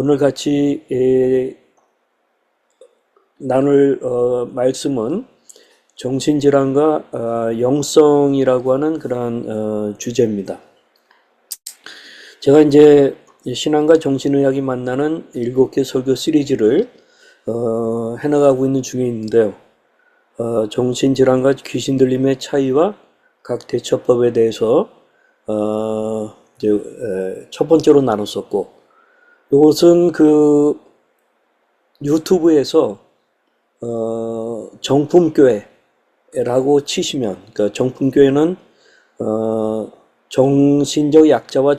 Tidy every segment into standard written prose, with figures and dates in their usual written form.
오늘 같이 나눌 말씀은 정신질환과 영성이라고 하는 그러한 주제입니다. 제가 이제 신앙과 정신의학이 만나는 7개 설교 시리즈를 해나가고 있는 중에 있는데요. 정신질환과 귀신 들림의 차이와 각 대처법에 대해서 첫 번째로 나눴었고, 이것은 그 유튜브에서 정품교회라고 치시면, 그러니까 정품교회는 정신적 약자와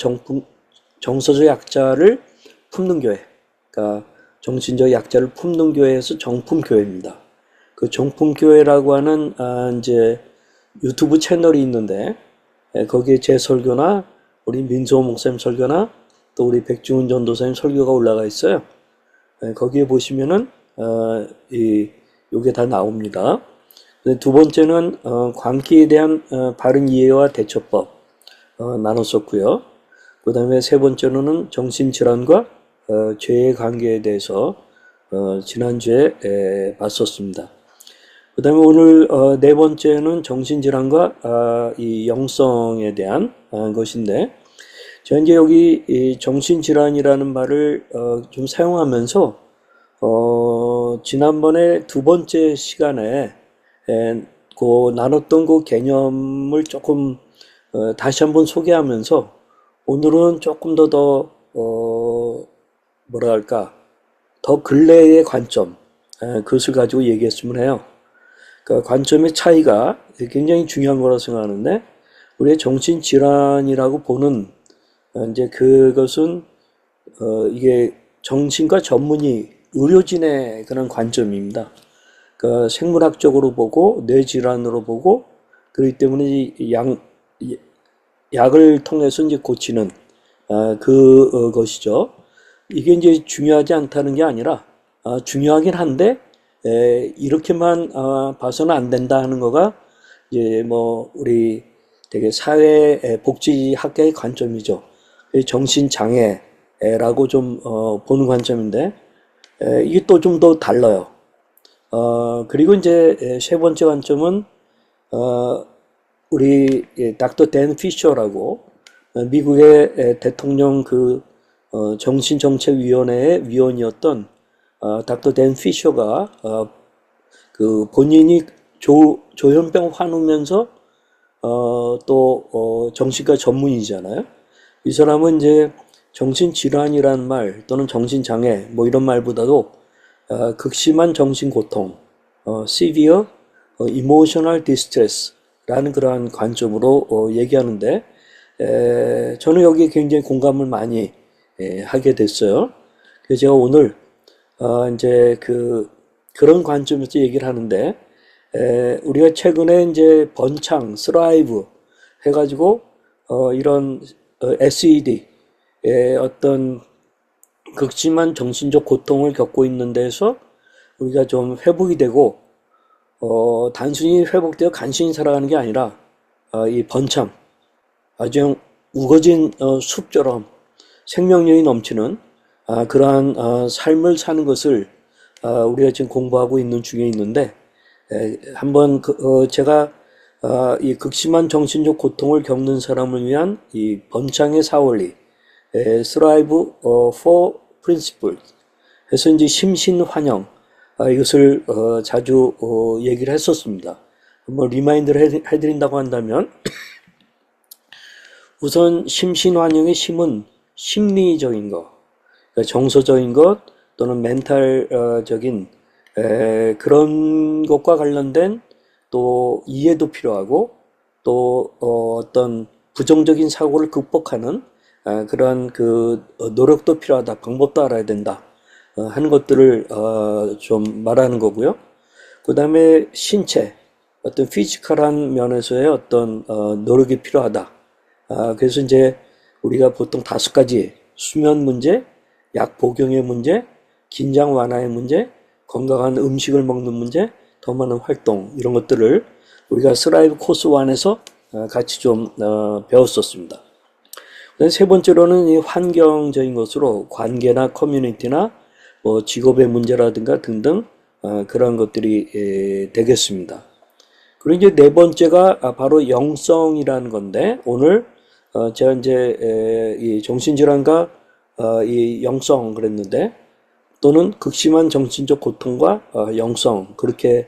정서적 약자를 품는 교회, 그러니까 정신적 약자를 품는 교회에서 정품교회입니다. 그 정품교회라고 하는 이제 유튜브 채널이 있는데, 거기에 제 설교나 우리 민수호 목사님 설교나 또 우리 백중훈 전도사님 설교가 올라가 있어요. 거기에 보시면은 요게 다 나옵니다. 두 번째는 광기에 대한 바른 이해와 대처법 나눴었고요. 그 다음에 세 번째로는 정신질환과 죄의 관계에 대해서 지난주에 봤었습니다. 그 다음에 오늘 네 번째는 정신질환과 이 영성에 대한 것인데, 제가 이제 여기 이 정신질환이라는 말을 좀 사용하면서 지난번에 두 번째 시간에 나눴던 그 개념을 조금 다시 한번 소개하면서 오늘은 조금 더 뭐랄까 더 근래의 관점, 그것을 가지고 얘기했으면 해요. 그 관점의 차이가 굉장히 중요한 거라고 생각하는데, 우리의 정신질환이라고 보는 이제 그것은 이게 정신과 전문의 의료진의 그런 관점입니다. 그러니까 생물학적으로 보고 뇌질환으로 보고, 그렇기 때문에 약을 통해서 이제 고치는 그것이죠. 이게 이제 중요하지 않다는 게 아니라 중요하긴 한데 이렇게만 봐서는 안 된다 하는 거가 이제 뭐 우리 되게 사회복지학계의 관점이죠. 정신장애라고 좀 보는 관점인데, 이게 또 좀 더 달라요. 그리고 이제 세 번째 관점은 우리 닥터 댄 피셔라고 미국의 대통령 그 정신정책위원회의 위원이었던 닥터 댄 피셔가 그 본인이 조현병 환우면서 또 정신과 전문의잖아요. 이 사람은 이제 정신질환이라는 말 또는 정신장애 뭐 이런 말보다도 극심한 정신고통, severe emotional distress라는 그러한 관점으로 얘기하는데, 저는 여기에 굉장히 공감을 많이 하게 됐어요. 그래서 제가 오늘 이제 그런 관점에서 얘기를 하는데, 우리가 최근에 이제 번창, 스라이브 해가지고 이런 SED의 어떤 극심한 정신적 고통을 겪고 있는 데서 우리가 좀 회복이 되고, 단순히 회복되어 간신히 살아가는 게 아니라 이 번창, 아주 우거진 숲처럼 생명력이 넘치는 그러한 삶을 사는 것을 우리가 지금 공부하고 있는 중에 있는데, 한번 제가 이 극심한 정신적 고통을 겪는 사람을 위한 이 번창의 사원리, Thrive for Principles 해서 이제 심신환영, 이것을 자주 얘기를 했었습니다. 한번 리마인드를 해드린다고 한다면, 우선 심신환영의 심은 심리적인 것, 그러니까 정서적인 것 또는 멘탈적인 그런 것과 관련된 또 이해도 필요하고, 또 어떤 부정적인 사고를 극복하는 그러한 그 노력도 필요하다, 방법도 알아야 된다 하는 것들을 좀 말하는 거고요. 그 다음에 신체, 어떤 피지컬한 면에서의 어떤 노력이 필요하다. 그래서 이제 우리가 보통 5가지: 수면 문제, 약 복용의 문제, 긴장 완화의 문제, 건강한 음식을 먹는 문제, 더 많은 활동, 이런 것들을 우리가 스라이브 코스 1에서 같이 좀 배웠었습니다. 세 번째로는 이 환경적인 것으로 관계나 커뮤니티나 뭐 직업의 문제라든가 등등 그런 것들이 되겠습니다. 그리고 이제 네 번째가 바로 영성이라는 건데 오늘 제가 이제 이 정신질환과 이 영성 그랬는데 또는 극심한 정신적 고통과 영성 그렇게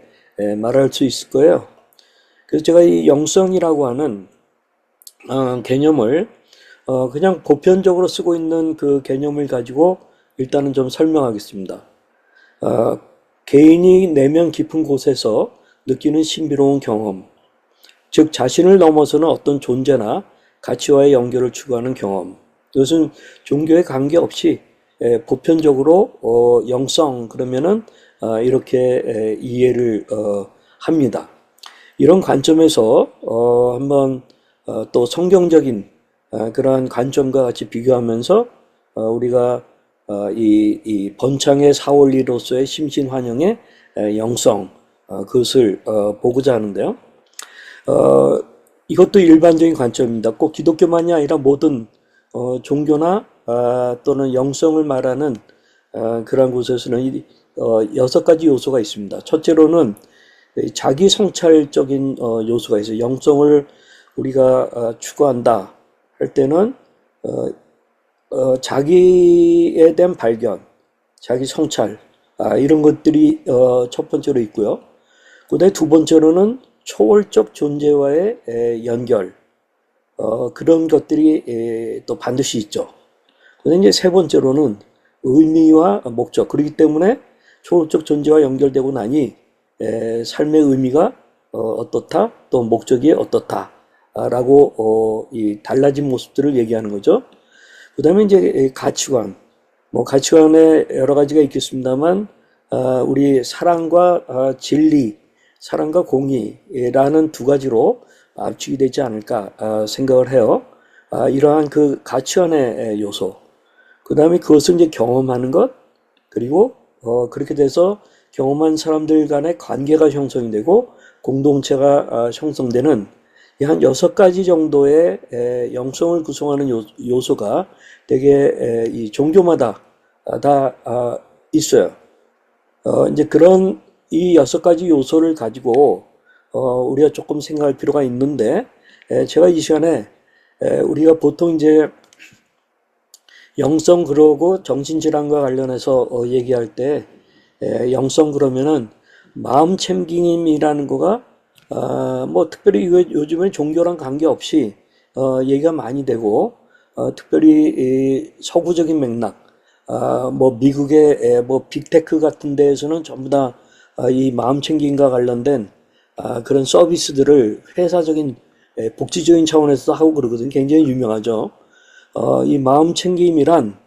말할 수 있을 거예요. 그래서 제가 이 영성이라고 하는 개념을 그냥 보편적으로 쓰고 있는 그 개념을 가지고 일단은 좀 설명하겠습니다. 어, 개인이 내면 깊은 곳에서 느끼는 신비로운 경험, 즉 자신을 넘어서는 어떤 존재나 가치와의 연결을 추구하는 경험. 이것은 종교에 관계없이 보편적으로 영성 그러면은 이렇게 이해를 합니다. 이런 관점에서 한번 또 성경적인 그러한 관점과 같이 비교하면서 우리가 이 번창의 사원리로서의 심신환영의 영성 그것을 보고자 하는데요. 이것도 일반적인 관점입니다. 꼭 기독교만이 아니라 모든 종교나 또는 영성을 말하는 그러한 곳에서는 여섯 가지 요소가 있습니다. 첫째로는 자기 성찰적인 요소가 있어요. 영성을 우리가 추구한다 할 때는 자기에 대한 발견, 자기 성찰 이런 것들이 첫 번째로 있고요. 그다음에 두 번째로는 초월적 존재와의 연결 그런 것들이 또 반드시 있죠. 그다음에 이제 세 번째로는 의미와 목적. 그렇기 때문에 초월적 존재와 연결되고 나니 삶의 의미가 어떻다, 또 목적이 어떻다라고 이 달라진 모습들을 얘기하는 거죠. 그다음에 이제 가치관. 뭐 가치관에 여러 가지가 있겠습니다만 우리 사랑과 진리, 사랑과 공의라는 두 가지로 압축이 되지 않을까 생각을 해요. 이러한 그 가치관의 요소. 그 다음에 그것을 이제 경험하는 것, 그리고 그렇게 돼서 경험한 사람들 간의 관계가 형성이 되고 공동체가 형성되는 한 여섯 가지 정도의 영성을 구성하는 요소가 되게 이 종교마다 다 있어요. 이제 그런 이 여섯 가지 요소를 가지고 우리가 조금 생각할 필요가 있는데 제가 이 시간에 우리가 보통 이제 영성 그러고 정신질환과 관련해서 얘기할 때 영성 그러면은 마음 챙김이라는 거가 뭐 특별히 요즘에 종교랑 관계없이 얘기가 많이 되고 특별히 이 서구적인 맥락 뭐 미국의 뭐 빅테크 같은 데에서는 전부 다 이 마음 챙김과 관련된 그런 서비스들을 회사적인 복지적인 차원에서 하고 그러거든요. 굉장히 유명하죠. 이 마음 챙김이란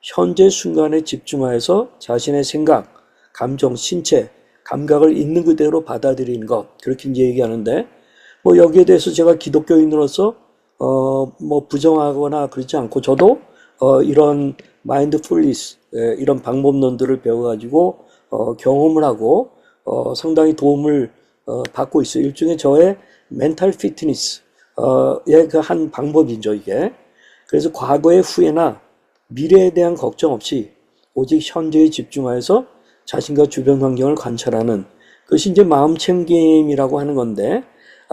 현재 순간에 집중하여서 자신의 생각, 감정, 신체, 감각을 있는 그대로 받아들이는 것 그렇게 이제 얘기하는데 뭐 여기에 대해서 제가 기독교인으로서 뭐 부정하거나 그렇지 않고 저도 이런 마인드풀니스 이런 방법론들을 배워가지고 경험을 하고 상당히 도움을 받고 있어요. 일종의 저의 멘탈 피트니스의 그 한 방법이죠 이게. 그래서 과거의 후회나 미래에 대한 걱정 없이 오직 현재에 집중하여서 자신과 주변 환경을 관찰하는 그것이 이제 마음 챙김이라고 하는 건데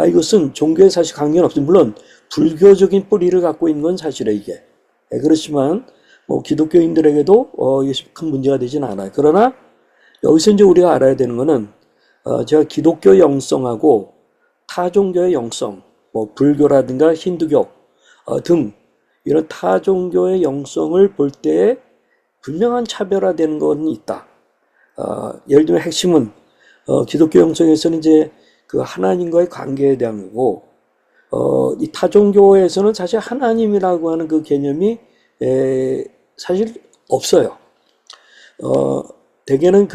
이것은 종교에 사실 관계는 없어요. 물론 불교적인 뿌리를 갖고 있는 건 사실이에요 이게. 그렇지만 뭐 기독교인들에게도 이것이 큰 문제가 되지는 않아요. 그러나 여기서 이제 우리가 알아야 되는 거는 제가 기독교 영성하고 타 종교의 영성, 뭐 불교라든가 힌두교 등 이런 타 종교의 영성을 볼 때에 분명한 차별화되는 건 있다. 예를 들면 핵심은 기독교 영성에서는 이제 그 하나님과의 관계에 대한 거고 이 타 종교에서는 사실 하나님이라고 하는 그 개념이 사실 없어요. 대개는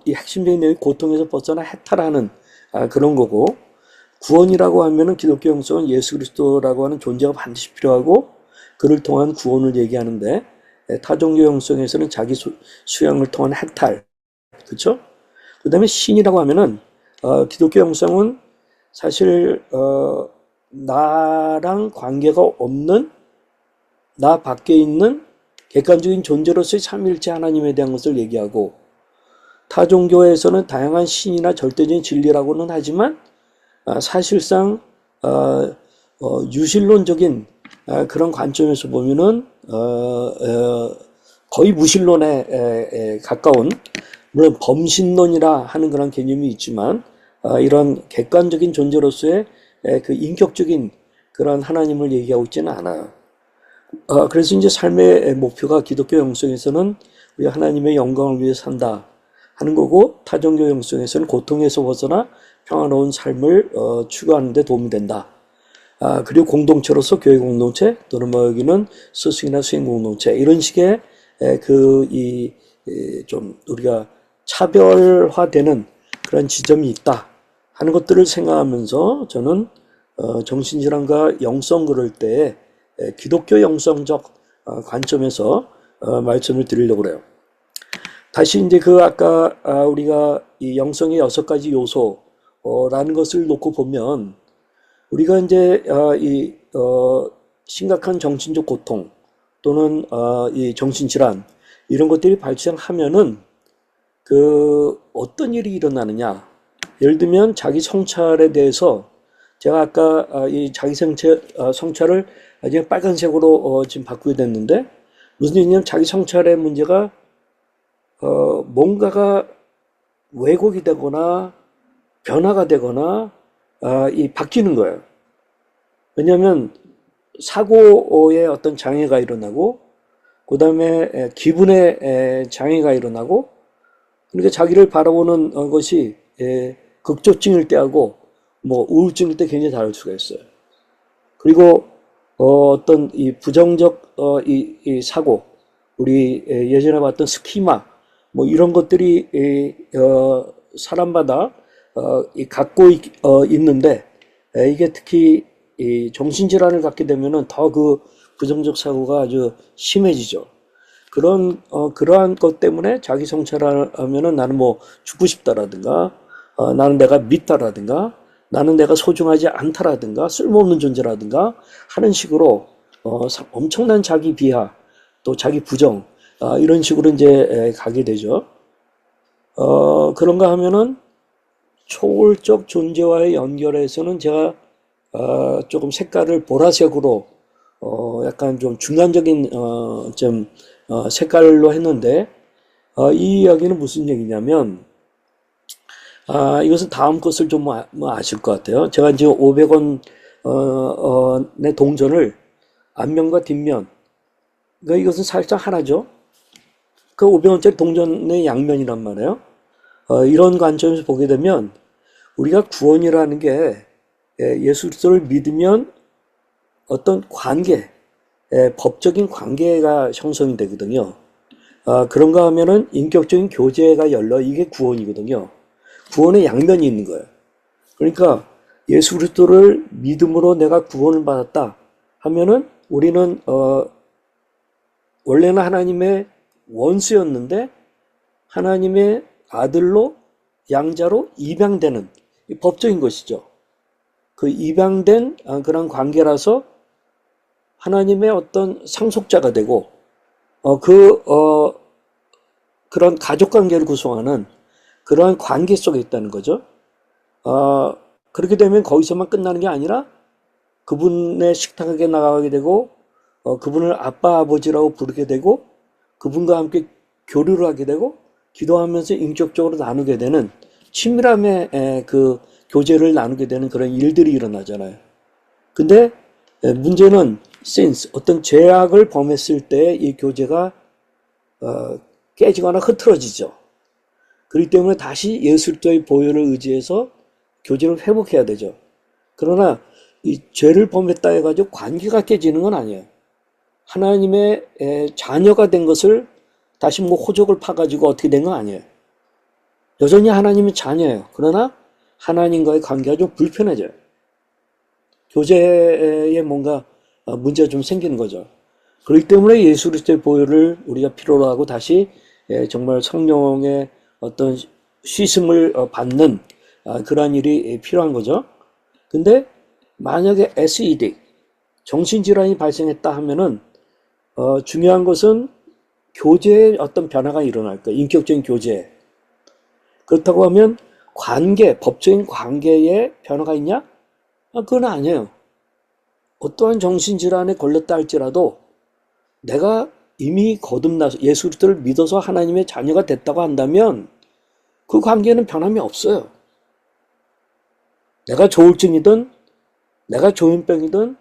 이 핵심적인 내용이 고통에서 벗어나 해탈하는 그런 거고 구원이라고 하면은 기독교 영성은 예수 그리스도라고 하는 존재가 반드시 필요하고 그를 통한 구원을 얘기하는데 타종교 영성에서는 자기 수양을 통한 해탈, 그렇죠? 그다음에 신이라고 하면은 기독교 영성은 사실 나랑 관계가 없는 나 밖에 있는 객관적인 존재로서의 삼위일체 하나님에 대한 것을 얘기하고, 타 종교에서는 다양한 신이나 절대적인 진리라고는 하지만 사실상 유실론적인 그런 관점에서 보면은 거의 무신론에 가까운, 물론 범신론이라 하는 그런 개념이 있지만 이런 객관적인 존재로서의 그 인격적인 그런 하나님을 얘기하고 있지는 않아요. 그래서 이제 삶의 목표가 기독교 영성에서는 우리 하나님의 영광을 위해 산다 하는 거고, 타종교 영성에서는 고통에서 벗어나 평화로운 삶을 추구하는 데 도움이 된다. 그리고 공동체로서 교회 공동체 또는 뭐 여기는 스승이나 수행 공동체, 이런 식의 좀 우리가 차별화되는 그런 지점이 있다 하는 것들을 생각하면서 저는 정신질환과 영성 그럴 때 기독교 영성적 관점에서 말씀을 드리려고 그래요. 다시 이제 아까 우리가 이 영성의 6가지 요소라는 것을 놓고 보면, 우리가 이제 심각한 정신적 고통 또는 이 정신질환 이런 것들이 발생하면은 어떤 일이 일어나느냐. 예를 들면 자기 성찰에 대해서, 제가 아까 이 자기 성찰을 아주 빨간색으로 지금 바꾸게 됐는데, 무슨 얘기냐면 자기 성찰의 문제가 뭔가가 왜곡이 되거나 변화가 되거나 바뀌는 거예요. 왜냐하면 사고의 어떤 장애가 일어나고, 그 다음에 기분의 장애가 일어나고, 그러니까 자기를 바라보는 것이 극조증일 때하고 뭐 우울증일 때 굉장히 다를 수가 있어요. 그리고 어떤 이 부정적 이 사고, 우리 예전에 봤던 스키마 뭐 이런 것들이 사람마다 갖고 있는데, 이게 특히 이 정신질환을 갖게 되면은 더 부정적 사고가 아주 심해지죠. 그러한 것 때문에 자기 성찰하면은 나는 뭐 죽고 싶다라든가, 나는 내가 밉다라든가, 나는 내가 소중하지 않다라든가, 쓸모없는 존재라든가 하는 식으로 엄청난 자기 비하 또 자기 부정 이런 식으로 이제 가게 되죠. 그런가 하면은 초월적 존재와의 연결에서는 제가 조금 색깔을 보라색으로 약간 좀 중간적인 색깔로 했는데, 이 이야기는 무슨 얘기냐면, 이것은 다음 것을 좀 아실 것 같아요. 제가 이제 500원 의 동전을 앞면과 뒷면, 그러니까 이것은 살짝 하나죠. 그 500원짜리 동전의 양면이란 말이에요. 이런 관점에서 보게 되면 우리가 구원이라는 게 예수 그리스도를 믿으면 어떤 관계, 법적인 관계가 형성이 되거든요. 그런가 하면은 인격적인 교제가 열려, 이게 구원이거든요. 구원의 양면이 있는 거예요. 그러니까 예수 그리스도를 믿음으로 내가 구원을 받았다 하면은 우리는 원래는 하나님의 원수였는데 하나님의 아들로 양자로 입양되는 법적인 것이죠. 그 입양된 그런 관계라서 하나님의 어떤 상속자가 되고 그런 가족 관계를 구성하는 그러한 관계 속에 있다는 거죠. 그렇게 되면 거기서만 끝나는 게 아니라 그분의 식탁에 나가게 되고 그분을 아빠 아버지라고 부르게 되고 그분과 함께 교류를 하게 되고 기도하면서 인격적으로 나누게 되는 친밀함의 교제를 나누게 되는 그런 일들이 일어나잖아요. 근데 문제는 since 어떤 죄악을 범했을 때 이 교제가 깨지거나 흐트러지죠. 그렇기 때문에 다시 예수 그리스도의 보혈을 의지해서 교제를 회복해야 되죠. 그러나 이 죄를 범했다 해가지고 관계가 깨지는 건 아니에요. 하나님의 자녀가 된 것을 다시 뭐 호적을 파가지고 어떻게 된 건 아니에요. 여전히 하나님의 자녀예요. 그러나 하나님과의 관계가 좀 불편해져요. 교제에 뭔가 문제가 좀 생기는 거죠. 그렇기 때문에 예수 그리스도의 보혈을 우리가 필요로 하고 다시 정말 성령의 어떤 씻음을 받는 그러한 일이 필요한 거죠. 근데 만약에 SED, 정신질환이 발생했다 하면은 중요한 것은 교제에 어떤 변화가 일어날 거예요. 인격적인 교제. 그렇다고 하면 관계, 법적인 관계에 변화가 있냐? 그건 아니에요. 어떠한 정신질환에 걸렸다 할지라도 내가 이미 거듭나서 예수 그리스도를 믿어서 하나님의 자녀가 됐다고 한다면 그 관계는 변함이 없어요. 내가 조울증이든 내가 조현병이든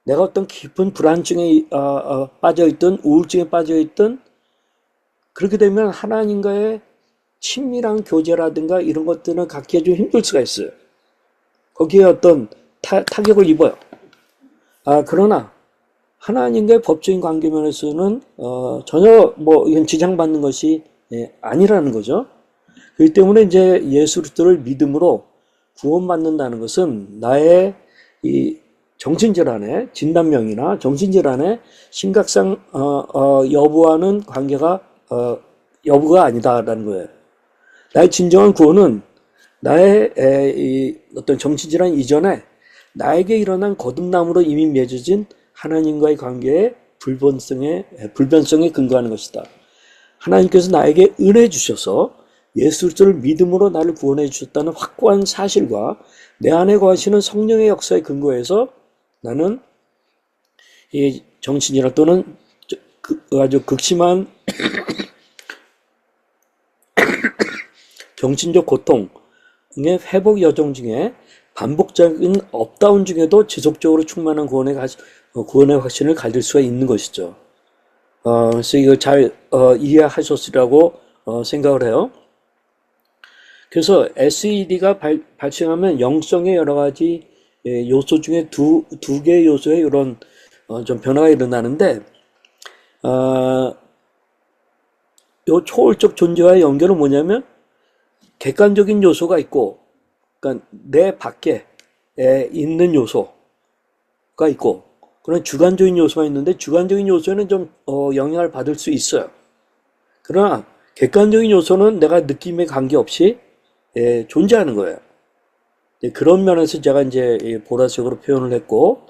내가 어떤 깊은 불안증에 빠져있든 우울증에 빠져있든 그렇게 되면 하나님과의 친밀한 교제라든가 이런 것들은 갖기에 좀 힘들 수가 있어요. 거기에 어떤 타격을 입어요. 그러나 하나님과의 법적인 관계 면에서는 전혀 뭐 이건 지장받는 것이 아니라는 거죠. 그렇기 때문에 이제 예수 그리스도를 믿음으로 구원받는다는 것은 나의 이 정신질환의 진단명이나 정신질환의 심각성 여부와는 관계가 여부가 아니다라는 거예요. 나의 진정한 구원은 나의 이 어떤 정신질환 이전에 나에게 일어난 거듭남으로 이미 맺어진 하나님과의 관계의 불변성에 근거하는 것이다. 하나님께서 나에게 은혜 주셔서 예수 그리스도를 믿음으로 나를 구원해 주셨다는 확고한 사실과 내 안에 거하시는 성령의 역사에 근거해서 나는 이 정신질환 또는 아주 극심한 정신적 고통의 회복 여정 중에 반복적인 업다운 중에도 지속적으로 충만한 구원의 확신을 가질 수가 있는 것이죠. 그래서 이거 잘 이해하셨으리라고 생각을 해요. 그래서 SED가 발생하면 영성의 여러 가지 요소 중에 두 개의 요소에 이런 좀 변화가 일어나는데 요 초월적 존재와의 연결은 뭐냐면 객관적인 요소가 있고, 그러니까 내 밖에 있는 요소가 있고, 그런 주관적인 요소가 있는데 주관적인 요소에는 좀 영향을 받을 수 있어요. 그러나 객관적인 요소는 내가 느낌에 관계없이 존재하는 거예요. 그런 면에서 제가 이제 보라색으로 표현을 했고,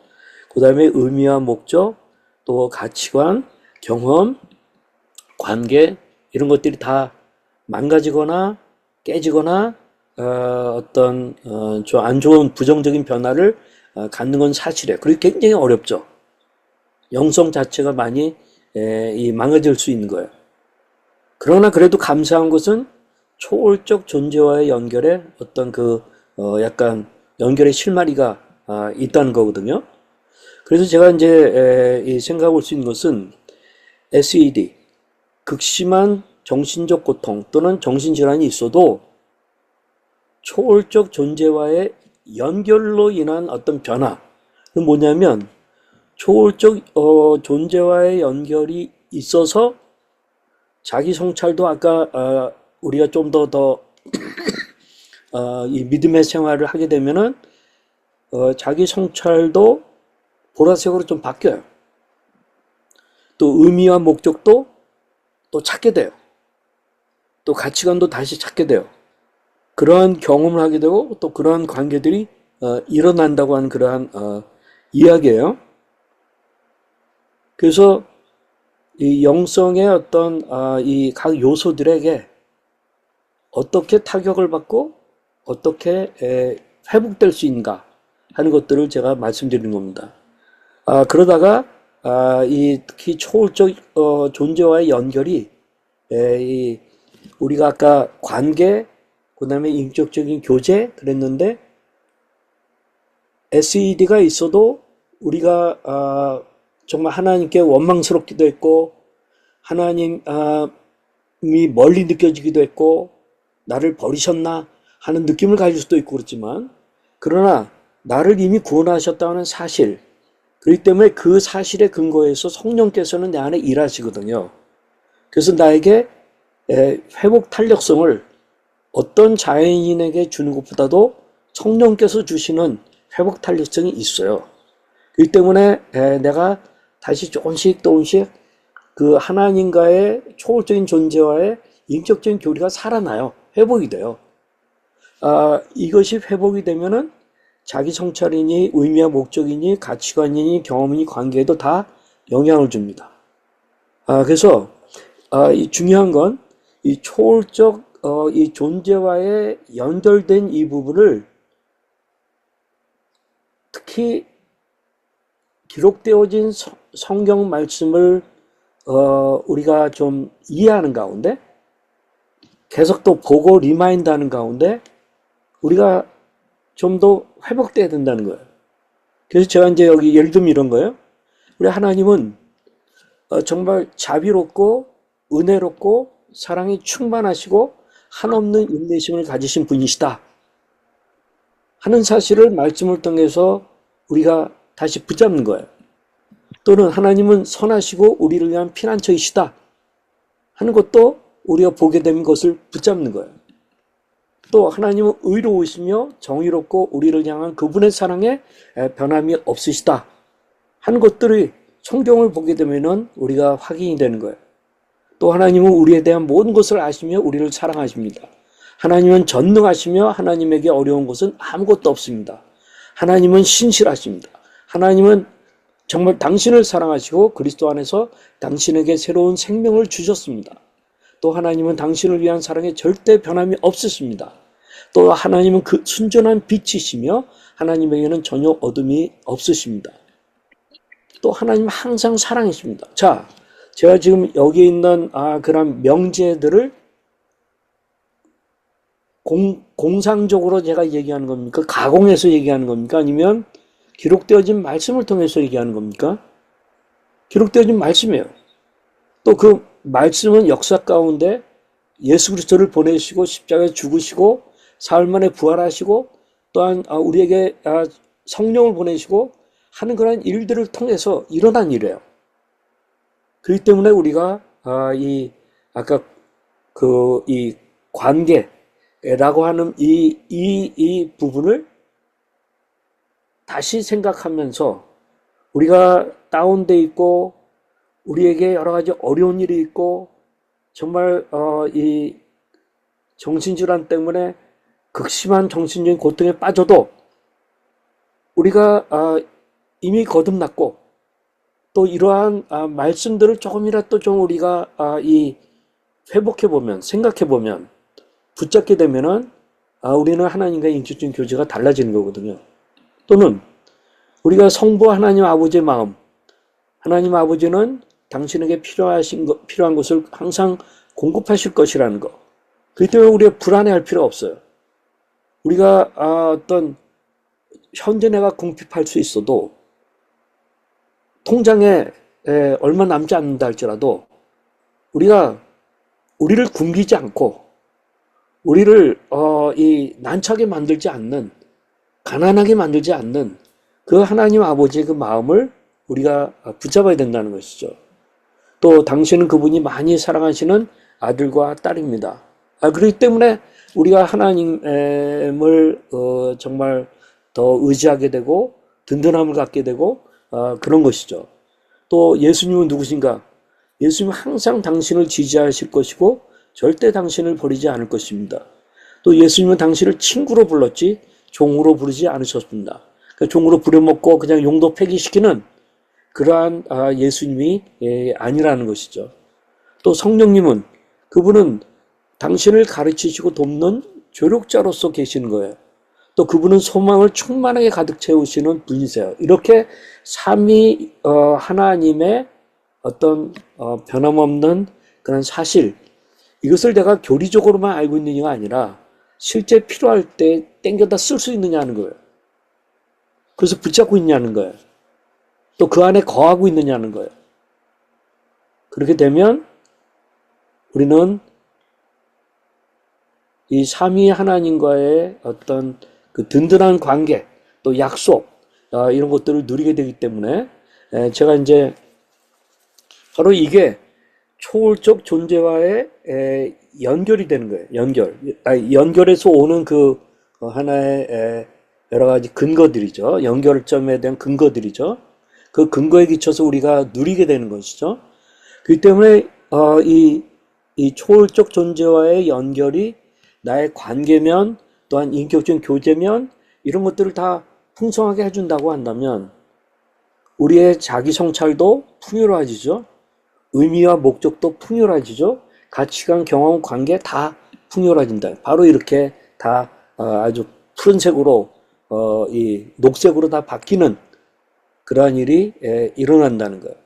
그 다음에 의미와 목적, 또 가치관, 경험, 관계 이런 것들이 다 망가지거나 깨지거나 어떤 좀 안 좋은 부정적인 변화를 갖는 건 사실이에요. 그리고 굉장히 어렵죠. 영성 자체가 많이 망가질 수 있는 거예요. 그러나 그래도 감사한 것은 초월적 존재와의 연결에 어떤 약간 연결의 실마리가 있다는 거거든요. 그래서 제가 이제 생각해 볼 수 있는 것은 SED, 극심한 정신적 고통 또는 정신질환이 있어도 초월적 존재와의 연결로 인한 어떤 변화는 뭐냐면 초월적 존재와의 연결이 있어서 자기 성찰도 아까 우리가 좀 더 이 믿음의 생활을 하게 되면은 자기 성찰도 보라색으로 좀 바뀌어요. 또 의미와 목적도 또 찾게 돼요. 또 가치관도 다시 찾게 돼요. 그러한 경험을 하게 되고 또 그러한 관계들이 일어난다고 하는 그러한 이야기예요. 그래서 이 영성의 어떤 이 각 요소들에게 어떻게 타격을 받고 어떻게 회복될 수 있는가 하는 것들을 제가 말씀드리는 겁니다. 그러다가 이 특히 초월적 존재와의 연결이 우리가 아까 관계, 그 다음에 인격적인 교제 그랬는데 SED가 있어도 우리가 정말 하나님께 원망스럽기도 했고 하나님이 멀리 느껴지기도 했고 나를 버리셨나 하는 느낌을 가질 수도 있고 그렇지만 그러나 나를 이미 구원하셨다는 사실 그렇기 때문에 그 사실에 근거해서 성령께서는 내 안에 일하시거든요. 그래서 나에게 회복 탄력성을 어떤 자연인에게 주는 것보다도 성령께서 주시는 회복 탄력성이 있어요. 그렇기 때문에 내가 다시 조금씩 그 하나님과의 초월적인 존재와의 인격적인 교리가 살아나요. 회복이 돼요. 이것이 회복이 되면은 자기 성찰이니 의미와 목적이니 가치관이니 경험이니 관계에도 다 영향을 줍니다. 그래서 이 중요한 건 이 초월적 이 존재와의 연결된 이 부분을 특히 기록되어진 성경 말씀을 우리가 좀 이해하는 가운데 계속 또 보고 리마인드하는 가운데 우리가 좀 더 회복돼야 된다는 거예요. 그래서 제가 이제 여기 예를 들면 이런 거예요. 우리 하나님은 정말 자비롭고 은혜롭고 사랑이 충만하시고 한없는 인내심을 가지신 분이시다 하는 사실을 말씀을 통해서 우리가 다시 붙잡는 거예요. 또는 하나님은 선하시고 우리를 위한 피난처이시다 하는 것도 우리가 보게 된 것을 붙잡는 거예요. 또 하나님은 의로우시며 정의롭고 우리를 향한 그분의 사랑에 변함이 없으시다 하는 것들이 성경을 보게 되면은 우리가 확인이 되는 거예요. 또 하나님은 우리에 대한 모든 것을 아시며 우리를 사랑하십니다. 하나님은 전능하시며 하나님에게 어려운 것은 아무것도 없습니다. 하나님은 신실하십니다. 하나님은 정말 당신을 사랑하시고 그리스도 안에서 당신에게 새로운 생명을 주셨습니다. 또 하나님은 당신을 위한 사랑에 절대 변함이 없으십니다. 또 하나님은 그 순전한 빛이시며 하나님에게는 전혀 어둠이 없으십니다. 또 하나님은 항상 사랑이십니다. 자, 제가 지금 여기 있는 그런 명제들을 공상적으로 제가 얘기하는 겁니까? 가공해서 얘기하는 겁니까? 아니면 기록되어진 말씀을 통해서 얘기하는 겁니까? 기록되어진 말씀이에요. 또 그 말씀은 역사 가운데 예수 그리스도를 보내시고 십자가에 죽으시고 사흘 만에 부활하시고 또한 우리에게 성령을 보내시고 하는 그런 일들을 통해서 일어난 일이에요. 그렇기 때문에 우리가 아까 이 관계라고 하는 이 부분을 다시 생각하면서 우리가 다운돼 있고 우리에게 여러 가지 어려운 일이 있고 정말 이 정신질환 때문에 극심한 정신적인 고통에 빠져도 우리가 이미 거듭났고 또 이러한 말씀들을 조금이라도 좀 우리가 회복해보면 생각해보면 붙잡게 되면은 우리는 하나님과의 인격적인 교제가 달라지는 거거든요. 또는 우리가 성부 하나님 아버지의 마음, 하나님 아버지는 당신에게 필요한 것을 항상 공급하실 것이라는 거. 그렇기 때문에 우리가 불안해할 필요가 없어요. 우리가 어떤 현재 내가 궁핍할 수 있어도 통장에 얼마 남지 않는다 할지라도 우리를 굶기지 않고 우리를 난처하게 만들지 않는, 가난하게 만들지 않는 그 하나님 아버지의 그 마음을 우리가 붙잡아야 된다는 것이죠. 또 당신은 그분이 많이 사랑하시는 아들과 딸입니다. 그렇기 때문에 우리가 하나님을 정말 더 의지하게 되고 든든함을 갖게 되고 그런 것이죠. 또 예수님은 누구신가? 예수님은 항상 당신을 지지하실 것이고 절대 당신을 버리지 않을 것입니다. 또 예수님은 당신을 친구로 불렀지 종으로 부르지 않으셨습니다. 그러니까 종으로 부려먹고 그냥 용도 폐기시키는 그러한 예수님이 아니라는 것이죠. 또 성령님은 그분은 당신을 가르치시고 돕는 조력자로서 계시는 거예요. 또 그분은 소망을 충만하게 가득 채우시는 분이세요. 이렇게 삼위 하나님의 어떤 변함없는 그런 사실, 이것을 내가 교리적으로만 알고 있느냐가 아니라 실제 필요할 때 땡겨다 쓸 수 있느냐는 거예요. 그래서 붙잡고 있냐는 거예요. 또 그 안에 거하고 있느냐는 거예요. 그렇게 되면 우리는 이 삼위 하나님과의 어떤 그 든든한 관계, 또 약속, 이런 것들을 누리게 되기 때문에 제가 이제 바로 이게 초월적 존재와의 연결이 되는 거예요. 연결에서 오는 그 하나의 여러 가지 근거들이죠. 연결점에 대한 근거들이죠. 그 근거에 기쳐서 우리가 누리게 되는 것이죠. 그렇기 때문에 이 초월적 존재와의 연결이 나의 관계면 또한 인격적인 교제면 이런 것들을 다 풍성하게 해준다고 한다면 우리의 자기 성찰도 풍요로워지죠. 의미와 목적도 풍요로워지죠. 가치관, 경험, 관계 다 풍요로워진다. 바로 이렇게 다 아주 푸른색으로 이 녹색으로 다 바뀌는 그러한 일이 일어난다는 거예요.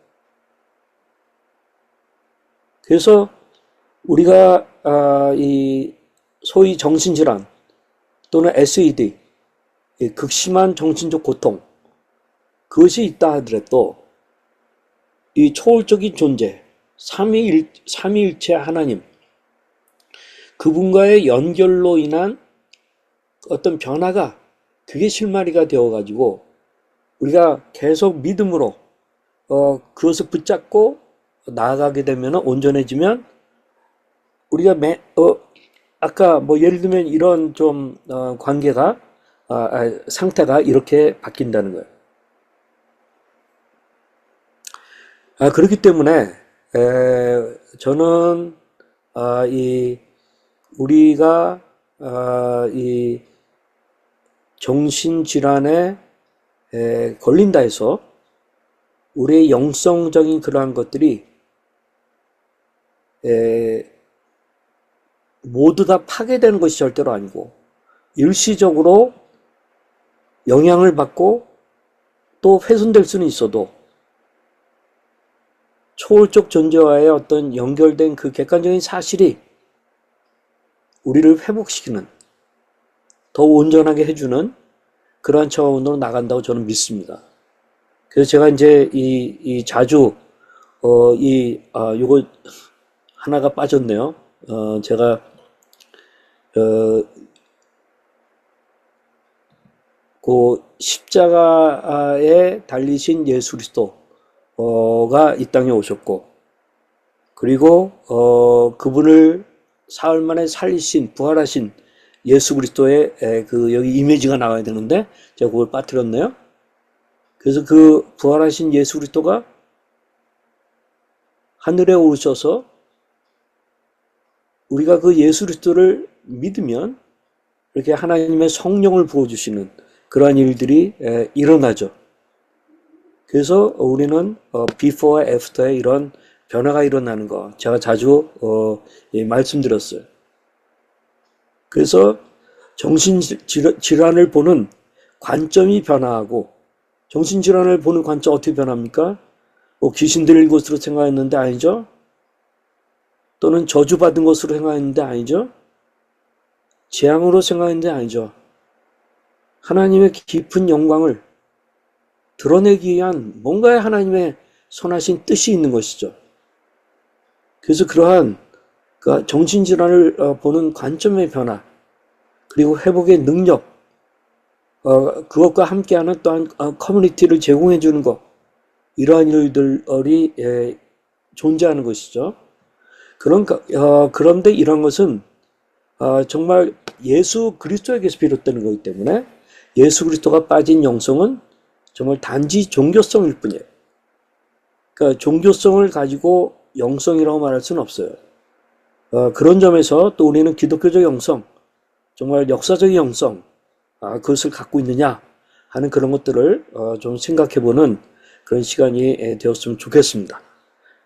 그래서 우리가 이 소위 정신질환 또는 SED, 극심한 정신적 고통, 그것이 있다 하더라도 이 초월적인 존재, 삼위일체 하나님, 그분과의 연결로 인한 어떤 변화가 그게 실마리가 되어가지고 우리가 계속 믿음으로 그것을 붙잡고 나아가게 되면 온전해지면 우리가 아까 뭐 예를 들면 이런 좀 관계가 상태가 이렇게 바뀐다는 거예요. 그렇기 때문에 저는 이 우리가 이 정신질환에 걸린다 해서 우리의 영성적인 그러한 것들이 모두 다 파괴되는 것이 절대로 아니고 일시적으로 영향을 받고 또 훼손될 수는 있어도 초월적 존재와의 어떤 연결된 그 객관적인 사실이 우리를 회복시키는, 더 온전하게 해주는 그러한 차원으로 나간다고 저는 믿습니다. 그래서 제가 이제 자주 요거 하나가 빠졌네요. 제가 그 십자가에 달리신 예수 그리스도가 이 땅에 오셨고, 그리고 그분을 사흘 만에 살리신 부활하신 예수 그리스도의 그 여기 이미지가 나와야 되는데 제가 그걸 빠뜨렸네요. 그래서 그 부활하신 예수 그리스도가 하늘에 오르셔서 우리가 그 예수 그리스도를 믿으면 이렇게 하나님의 성령을 부어주시는 그러한 일들이 일어나죠. 그래서 우리는 before와 after에 이런 변화가 일어나는 거 제가 자주 말씀드렸어요. 그래서 정신질환을 보는 관점이 변화하고, 정신질환을 보는 관점 어떻게 변합니까? 귀신 들린 것으로 생각했는데 아니죠? 또는 저주받은 것으로 생각했는데 아니죠? 재앙으로 생각했는데 아니죠? 하나님의 깊은 영광을 드러내기 위한 뭔가의 하나님의 선하신 뜻이 있는 것이죠. 그래서 그러한 정신질환을 보는 관점의 변화, 그리고 회복의 능력, 그것과 함께하는 또한 커뮤니티를 제공해 주는 것, 이러한 일들이 존재하는 것이죠. 그런데 이런 것은 정말 예수 그리스도에게서 비롯되는 거기 때문에 예수 그리스도가 빠진 영성은 정말 단지 종교성일 뿐이에요. 그러니까 종교성을 가지고 영성이라고 말할 수는 없어요. 그런 점에서 또 우리는 기독교적 영성, 정말 역사적 영성, 그것을 갖고 있느냐 하는 그런 것들을 좀 생각해보는 그런 시간이 되었으면 좋겠습니다.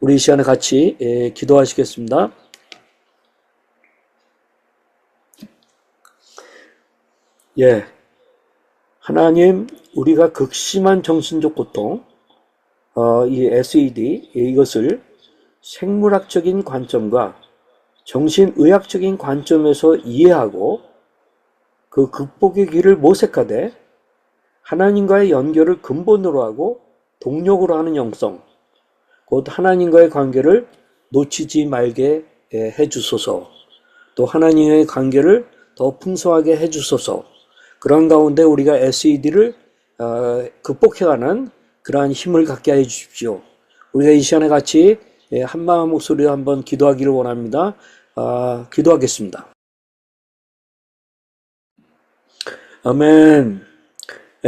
우리 이 시간에 같이 기도하시겠습니다. 예, 하나님, 우리가 극심한 정신적 고통, 이 SED, 이것을 생물학적인 관점과 정신의학적인 관점에서 이해하고 그 극복의 길을 모색하되 하나님과의 연결을 근본으로 하고 동력으로 하는 영성, 곧 하나님과의 관계를 놓치지 말게 해주소서. 또 하나님의 관계를 더 풍성하게 해주소서. 그런 가운데 우리가 SED를 극복해가는 그러한 힘을 갖게 해 주십시오. 우리가 이 시간에 같이 한마음 목소리로 한번 기도하기를 원합니다. 기도하겠습니다. 아멘.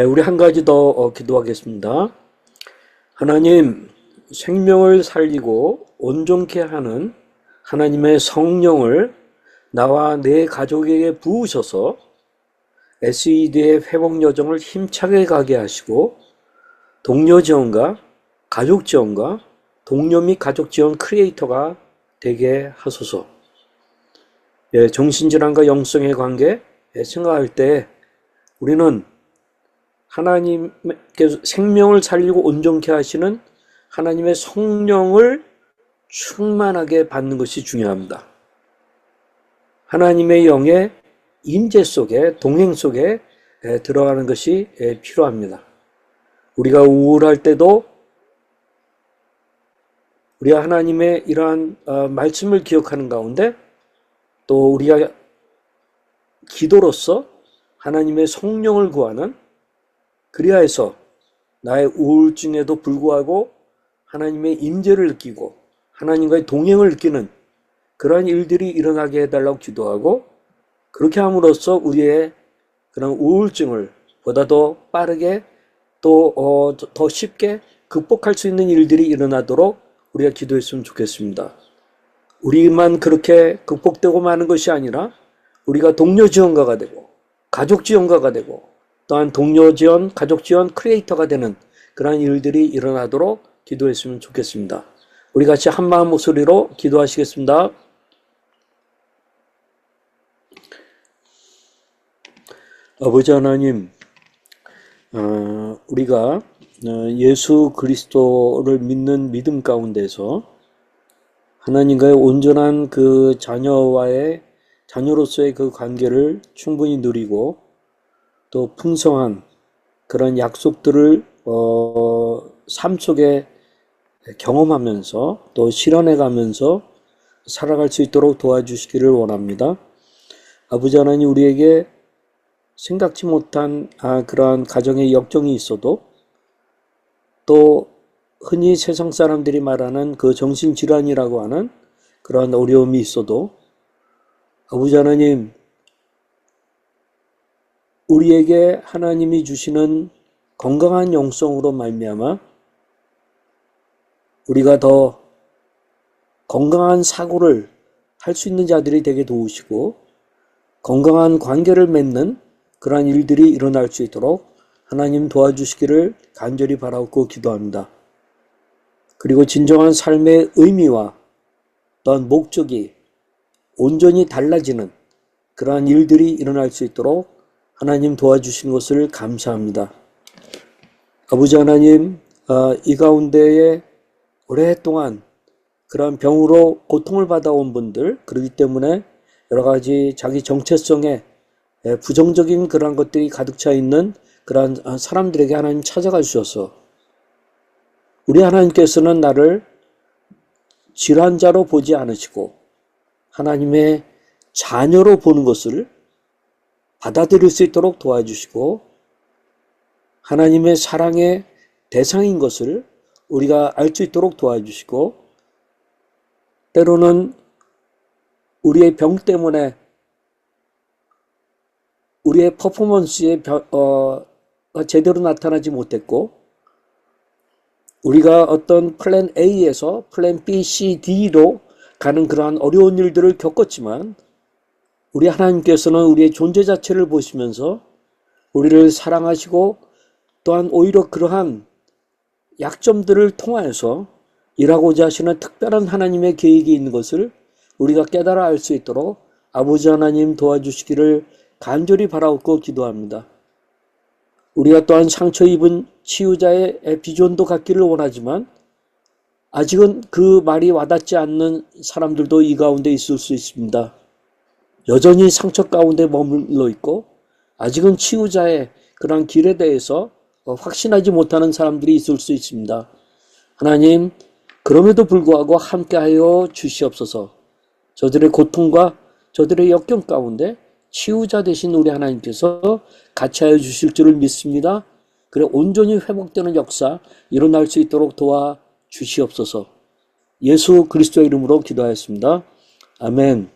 우리 한 가지 더 기도하겠습니다. 하나님, 생명을 살리고 온전케 하는 하나님의 성령을 나와 내 가족에게 부으셔서 SED의 회복 여정을 힘차게 가게 하시고 동료 지원과 가족 지원과 동료 및 가족 지원 크리에이터가 되게 하소서. 예, 정신질환과 영성의 관계 생각할 때 우리는 하나님께서 생명을 살리고 온전케 하시는 하나님의 성령을 충만하게 받는 것이 중요합니다. 하나님의 영의 임재 속에, 동행 속에 들어가는 것이 필요합니다. 우리가 우울할 때도 우리가 하나님의 이러한 말씀을 기억하는 가운데 또 우리가 기도로서 하나님의 성령을 구하는, 그리하여서 나의 우울증에도 불구하고 하나님의 임재를 느끼고 하나님과의 동행을 느끼는 그러한 일들이 일어나게 해달라고 기도하고, 그렇게 함으로써 우리의 그런 우울증을 보다 더 빠르게 또 더 쉽게 극복할 수 있는 일들이 일어나도록 우리가 기도했으면 좋겠습니다. 우리만 그렇게 극복되고 마는 것이 아니라 우리가 동료 지원가가 되고 가족 지원가가 되고 또한 동료 지원, 가족 지원 크리에이터가 되는 그러한 일들이 일어나도록 기도했으면 좋겠습니다. 우리 같이 한마음 목소리로 기도하시겠습니다. 아버지 하나님, 우리가 예수 그리스도를 믿는 믿음 가운데서 하나님과의 온전한 그 자녀로서의 그 관계를 충분히 누리고 또 풍성한 그런 약속들을 삶 속에 경험하면서 또 실현해 가면서 살아갈 수 있도록 도와주시기를 원합니다. 아버지 하나님, 우리에게 생각지 못한 그러한 가정의 역경이 있어도 또 흔히 세상 사람들이 말하는 그 정신질환이라고 하는 그러한 어려움이 있어도 아버지 하나님, 우리에게 하나님이 주시는 건강한 영성으로 말미암아 우리가 더 건강한 사고를 할 수 있는 자들이 되게 도우시고 건강한 관계를 맺는 그러한 일들이 일어날 수 있도록 하나님 도와주시기를 간절히 바라고 기도합니다. 그리고 진정한 삶의 의미와 또한 목적이 온전히 달라지는 그러한 일들이 일어날 수 있도록 하나님 도와주시는 것을 감사합니다. 아버지 하나님, 이 가운데에 오랫동안 그러한 병으로 고통을 받아온 분들, 그렇기 때문에 여러 가지 자기 정체성에 부정적인 그러한 것들이 가득 차 있는 그러한 사람들에게 하나님 찾아가 주셔서 우리 하나님께서는 나를 질환자로 보지 않으시고 하나님의 자녀로 보는 것을 받아들일 수 있도록 도와주시고 하나님의 사랑의 대상인 것을 우리가 알 수 있도록 도와주시고 때로는 우리의 병 때문에 우리의 퍼포먼스에 제대로 나타나지 못했고 우리가 어떤 플랜 A에서 플랜 B, C, D로 가는 그러한 어려운 일들을 겪었지만 우리 하나님께서는 우리의 존재 자체를 보시면서 우리를 사랑하시고 또한 오히려 그러한 약점들을 통하여서 일하고자 하시는 특별한 하나님의 계획이 있는 것을 우리가 깨달아 알 수 있도록 아버지 하나님 도와주시기를 간절히 바라옵고 기도합니다. 우리가 또한 상처 입은 치유자의 비전도 갖기를 원하지만 아직은 그 말이 와닿지 않는 사람들도 이 가운데 있을 수 있습니다. 여전히 상처 가운데 머물러 있고 아직은 치유자의 그런 길에 대해서 확신하지 못하는 사람들이 있을 수 있습니다. 하나님, 그럼에도 불구하고 함께하여 주시옵소서. 저들의 고통과 저들의 역경 가운데 치유자 되신 우리 하나님께서 같이 하여 주실 줄을 믿습니다. 그래 온전히 회복되는 역사 일어날 수 있도록 도와 주시옵소서. 예수 그리스도의 이름으로 기도하였습니다. 아멘.